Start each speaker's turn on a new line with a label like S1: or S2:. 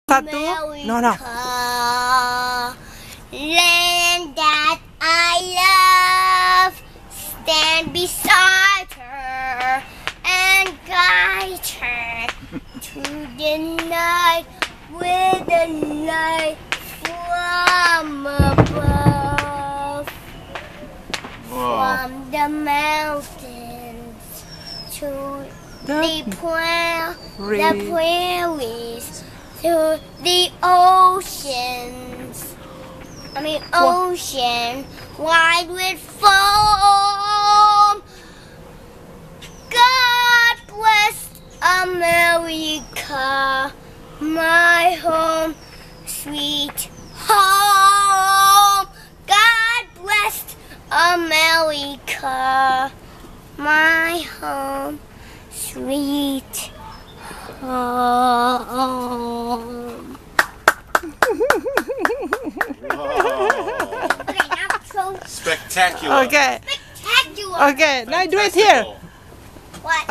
S1: Satu. No.
S2: Land that I love, stand beside her and guide her to the night with the light from above. From the mountains to the prairies to the oceans. Ocean wide with foam. God bless America, my home, sweet home. God bless America, my home, sweet home. Okay, now throw.
S3: Spectacular.
S1: Okay.
S2: Spectacular.
S1: Okay. Now do it here.
S2: What?